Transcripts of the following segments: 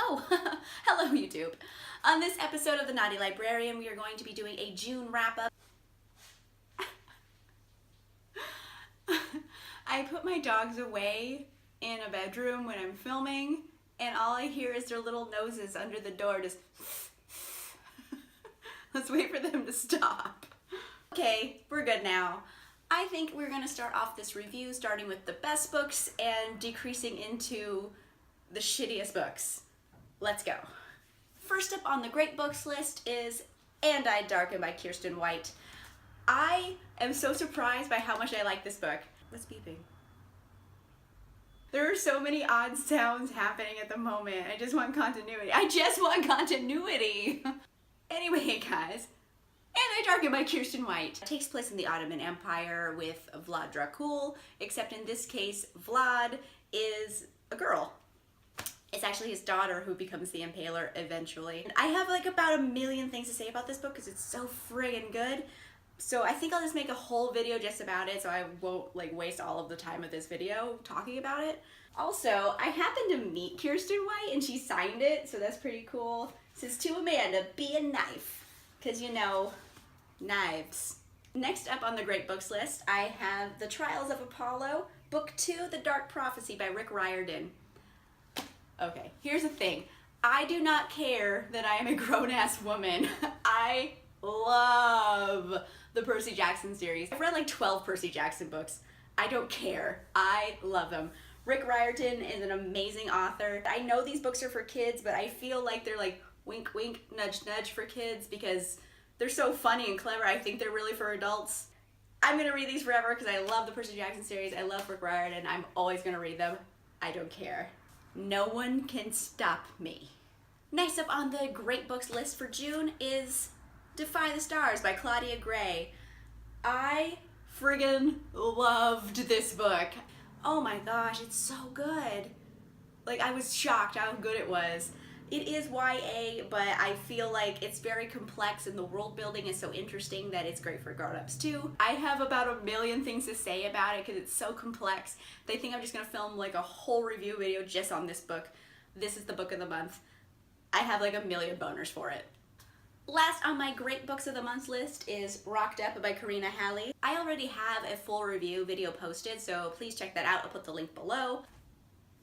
Oh, hello YouTube. On this episode of the Naughty Librarian, we are going to be doing a June wrap-up. I put my dogs away in a bedroom when I'm filming, and all I hear is their little noses under the door just let's wait for them to stop. Okay, we're good now. I think we're gonna start off this review starting with the best books and decreasing into the shittiest books. Let's go. First up on the great books list is And I Darken by Kiersten White. I am so surprised by how much I like this book. What's beeping? There are so many odd sounds happening at the moment. I just want continuity. I just want continuity! Anyway, guys, And I Darken by Kiersten White. It takes place in the Ottoman Empire with Vlad Dracul, except in this case, Vlad is a girl. It's actually his daughter who becomes the Impaler eventually. I have like about a million things to say about this book because it's so friggin' good. So I think I'll just make a whole video just about it so I won't like waste all of the time of this video talking about it. Also, I happened to meet Kiersten White and she signed it, so that's pretty cool. It says, "To Amanda, be a knife." Because you know, knives. Next up on the great books list, I have The Trials of Apollo, Book 2, The Dark Prophecy by Rick Riordan. Okay, here's the thing. I do not care that I am a grown-ass woman. I love the Percy Jackson series. I've read like 12 Percy Jackson books. I don't care. I love them. Rick Riordan is an amazing author. I know these books are for kids, but I feel like they're like wink wink, nudge nudge for kids because they're so funny and clever. I think they're really for adults. I'm gonna read these forever because I love the Percy Jackson series. I love Rick Riordan. I'm always gonna read them. I don't care. No one can stop me. Next up on the great books list for June is Defy the Stars by Claudia Gray. I friggin' loved this book. Oh my gosh, it's so good. Like, I was shocked how good it was. It is YA, but I feel like it's very complex and the world building is so interesting that it's great for grown-ups too. I have about a million things to say about it because it's so complex. They think I'm just gonna film like a whole review video just on this book. This is the book of the month. I have like a million boners for it. Last on my great books of the month list is Rocked Up by Karina Halley. I already have a full review video posted, so please check that out. I'll put the link below.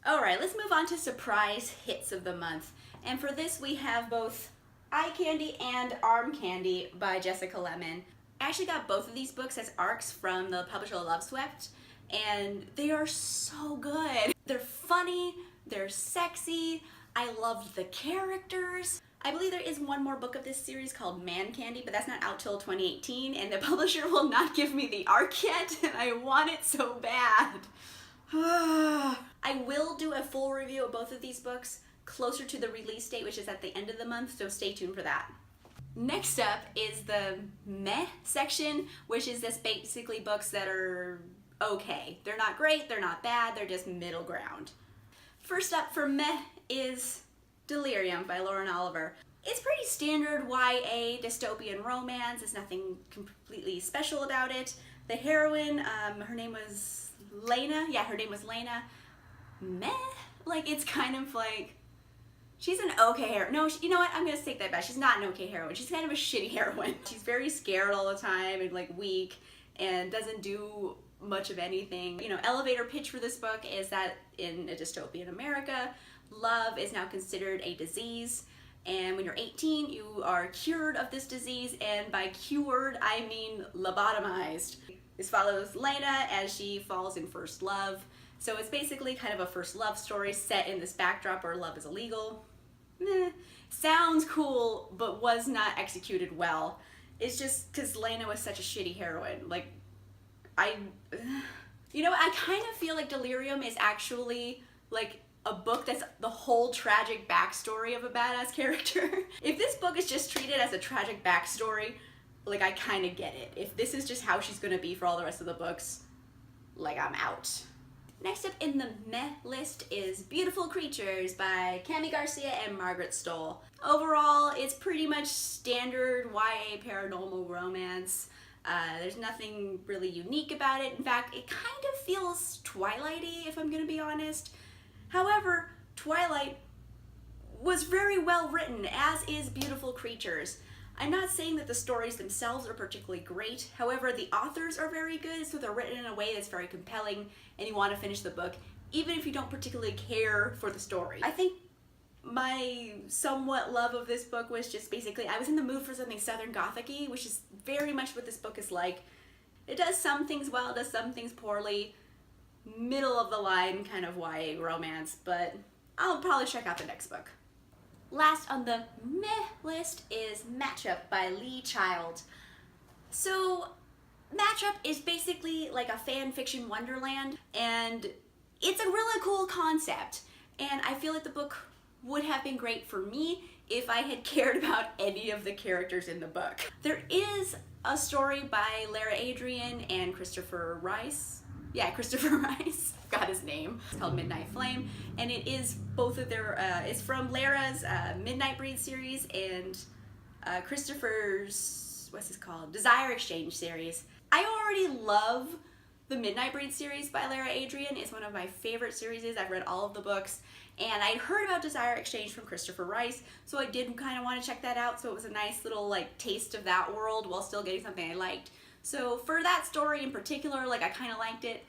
Alright, let's move on to surprise hits of the month. And for this we have both Eye Candy and Arm Candy by Jessica Lemon. I actually got both of these books as ARCs from the publisher Love Swept, and they are so good. They're funny, they're sexy, I loved the characters. I believe there is one more book of this series called Man Candy, but that's not out till 2018, and the publisher will not give me the ARC yet, and I want it so bad. I will do a full review of both of these books closer to the release date, which is at the end of the month, so stay tuned for that. Next up is the meh section, which is just basically books that are okay. They're not great, they're not bad, they're just middle ground. First up for meh is Delirium by Lauren Oliver. It's pretty standard YA dystopian romance. There's nothing completely special about it. The heroine, her name was Lena. Yeah, her name was Lena. Meh? Like, it's kind of like, she's an okay heroine. No, you know what? I'm gonna take that back. She's not an okay heroine. She's kind of a shitty heroine. She's very scared all the time and like weak and doesn't do much of anything. You know, elevator pitch for this book is that in a dystopian America, love is now considered a disease. And when you're 18, you are cured of this disease. And by cured, I mean lobotomized. This follows Lena as she falls in first love. So it's basically kind of a first love story set in this backdrop where love is illegal. Sounds cool, but was not executed well. It's just because Lena was such a shitty heroine. Like, you know, I kind of feel like Delirium is actually like a book that's the whole tragic backstory of a badass character. If this book is just treated as a tragic backstory, like, I kind of get it. If this is just how she's gonna be for all the rest of the books, like, I'm out. Next up in the meh list is Beautiful Creatures by Cami Garcia and Margaret Stoll. Overall, it's pretty much standard YA paranormal romance. There's nothing really unique about it. In fact, it kind of feels Twilight-y, if I'm gonna be honest. However, Twilight was very well written, as is Beautiful Creatures. I'm not saying that the stories themselves are particularly great, however the authors are very good, so they're written in a way that's very compelling and you want to finish the book, even if you don't particularly care for the story. I think my somewhat love of this book was just basically, I was in the mood for something Southern Gothic-y, which is very much what this book is like. It does some things well, it does some things poorly, middle of the line kind of YA romance, but I'll probably check out the next book. Last on the meh list is Matchup by Lee Child. So Matchup is basically like a fan fiction wonderland, and it's a really cool concept, and I feel like the book would have been great for me if I had cared about any of the characters in the book. There is a story by Lara Adrian and Christopher Rice. Yeah, Christopher Rice, got his name. It's called Midnight Flame, and it is both of their, it's from Lara's Midnight Breed series and Christopher's, what's this called? Desire Exchange series. I already love the Midnight Breed series by Lara Adrian. It's one of my favorite series. I've read all of the books, and I'd heard about Desire Exchange from Christopher Rice, so I did kind of want to check that out, so it was a nice little like taste of that world while still getting something I liked. So for that story in particular, like I kind of liked it.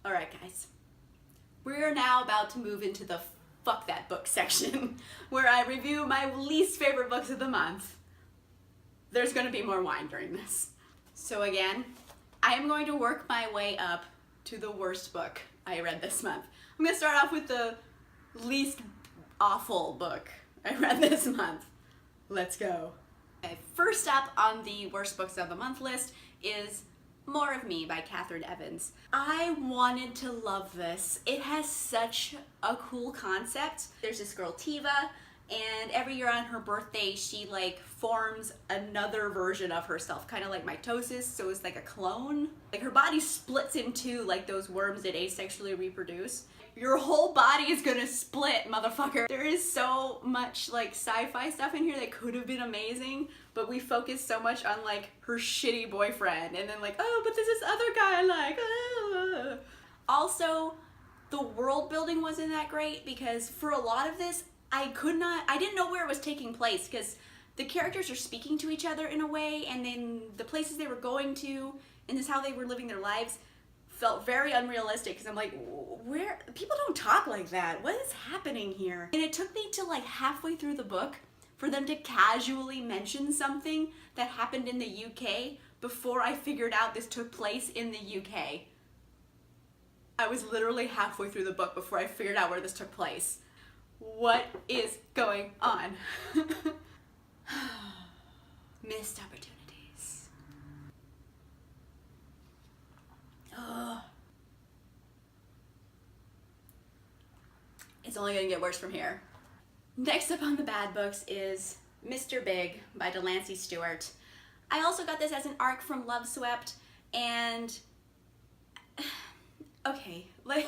Alright guys, we're now about to move into the fuck that book section where I review my least favorite books of the month. There's going to be more wine during this. So again, I am going to work my way up to the worst book I read this month. I'm going to start off with the least awful book I read this month. Let's go. Okay, first up on the worst books of the month list is More of Me by Catherine Evans. I wanted to love this. It has such a cool concept. There's this girl Tiva, and every year on her birthday she like forms another version of herself, kind of like mitosis, so it's like a clone. Like her body splits in two like those worms that asexually reproduce. Your whole body is gonna split, motherfucker. There is so much like sci-fi stuff in here that could have been amazing, but we focus so much on like her shitty boyfriend and then like, oh, but there's this other guy I like. Ah. Also, the world building wasn't that great because for a lot of this, I didn't know where it was taking place because the characters are speaking to each other in a way, and then the places they were going to and just how they were living their lives felt very unrealistic because I'm like, where, people don't talk like that. What is happening here? And it took me to like halfway through the book for them to casually mention something that happened in the UK before I figured out this took place in the UK. I was literally halfway through the book before I figured out where this took place. What is going on? Missed opportunities. Ugh. It's only gonna get worse from here. Next up on the bad books is Mr. Big by Delancey Stewart. I also got this as an arc from Love Swept, and okay, like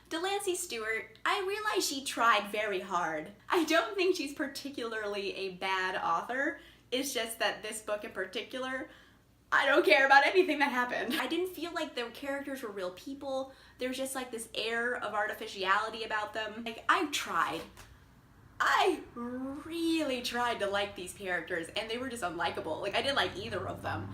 Delancey Stewart, I realize she tried very hard. I don't think she's particularly a bad author. It's just that this book in particular, I don't care about anything that happened. I didn't feel like the characters were real people. There was just like this air of artificiality about them. Like, I really tried to like these characters, and they were just unlikable. Like, I didn't like either of them.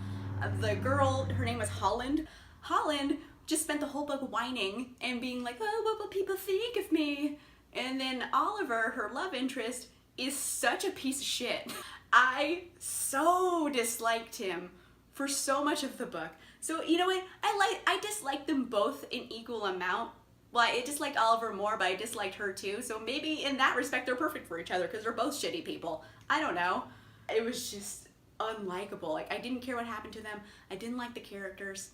The girl, her name was Holland. Holland just spent the whole book whining and being like, oh, what will people think of me? And then Oliver, her love interest, is such a piece of shit. I so disliked him for so much of the book. So, you know what? I disliked them both in equal amount. Well, I disliked Oliver more, but I disliked her too. So maybe in that respect, they're perfect for each other because they're both shitty people. I don't know. It was just unlikable. Like, I didn't care what happened to them. I didn't like the characters.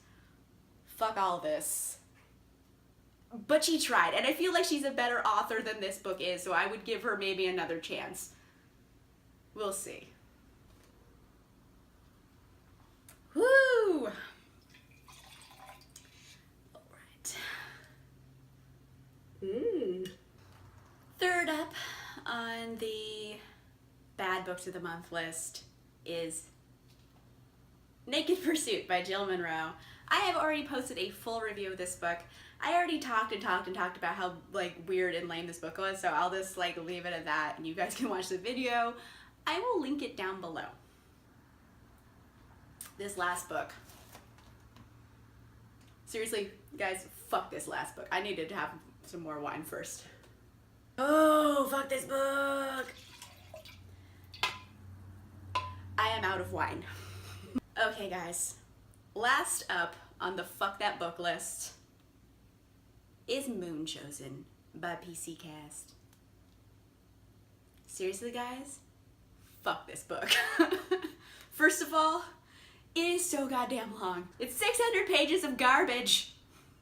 Fuck all this. But she tried, and I feel like she's a better author than this book is, so I would give her maybe another chance. We'll see. Woo! Alright. Third up on the bad books of the month list is Naked Pursuit by Jill Monroe. I have already posted a full review of this book. I already talked about how like weird and lame this book was, so I'll just like leave it at that and you guys can watch the video. I will link it down below. This last book. Seriously, guys, fuck this last book. I needed to have some more wine first. Oh, fuck this book. I am out of wine. Okay, guys. Last up on the fuck that book list is Moon Chosen by PC Cast. Seriously, guys? Fuck this book. First of all, it is so goddamn long. It's 600 pages of garbage.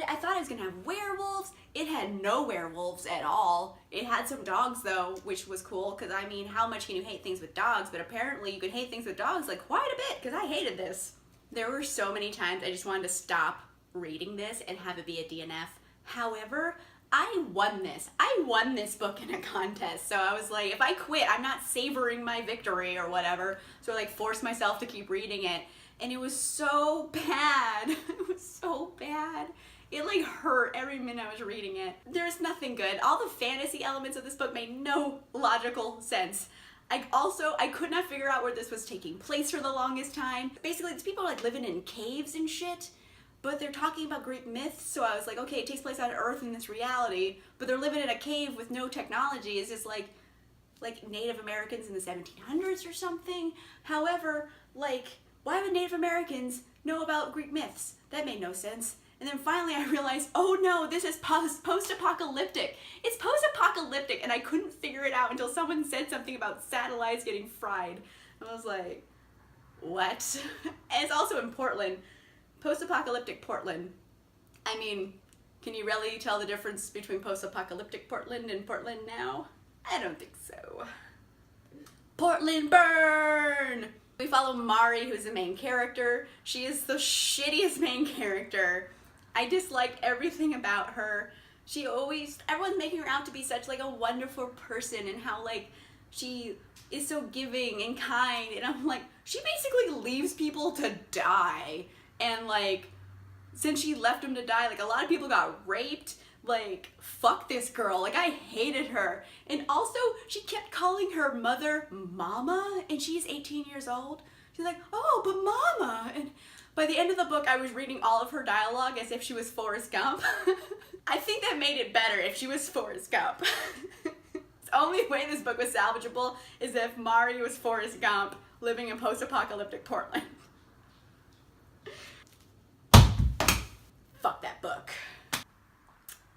I thought it was gonna have werewolves. It had no werewolves at all. It had some dogs though, which was cool, because I mean, how much can you hate things with dogs? But apparently you can hate things with dogs like quite a bit, because I hated this. There were so many times I just wanted to stop reading this and have it be a DNF. However, I won this. I won this book in a contest. So I was like, if I quit, I'm not savoring my victory or whatever. So I like forced myself to keep reading it. And it was so bad. It was so bad. It like hurt every minute I was reading it. There's nothing good. All the fantasy elements of this book made no logical sense. I could not figure out where this was taking place for the longest time. Basically, these people are like living in caves and shit, but they're talking about Greek myths, so I was like, okay, it takes place on Earth in this reality, but they're living in a cave with no technology. It's just like Native Americans in the 1700s or something. However, like, why would Native Americans know about Greek myths? That made no sense. And then finally I realized, oh no, this is post-apocalyptic. It's post-apocalyptic, and I couldn't figure it out until someone said something about satellites getting fried. I was like, what? And it's also in Portland. Post-apocalyptic Portland. I mean, can you really tell the difference between post-apocalyptic Portland and Portland now? I don't think so. Portland burn! We follow Mari, who's the main character. She is the shittiest main character. I disliked everything about her. Everyone's making her out to be such like a wonderful person, and how like she is so giving and kind, and I'm like, she basically leaves people to die. And like, since she left them to die, like a lot of people got raped. Like, fuck this girl. Like, I hated her. And also, she kept calling her mother Mama, and she's 18 years old. She's like, oh, but Mama. And by the end of the book, I was reading all of her dialogue as if she was Forrest Gump. I think that made it better if she was Forrest Gump. The only way this book was salvageable is if Mari was Forrest Gump living in post-apocalyptic Portland. Fuck that book.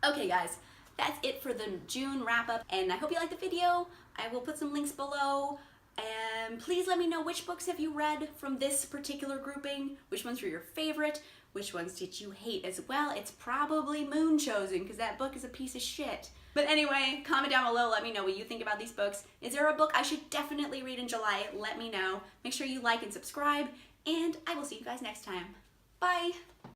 Okay guys, that's it for the June wrap-up, and I hope you liked the video. I will put some links below, and please let me know which books have you read from this particular grouping, which ones were your favorite, which ones did you hate as well. It's probably Moon Chosen, because that book is a piece of shit. But anyway, comment down below, let me know what you think about these books. Is there a book I should definitely read in July? Let me know. Make sure you like and subscribe, and I will see you guys next time. Bye!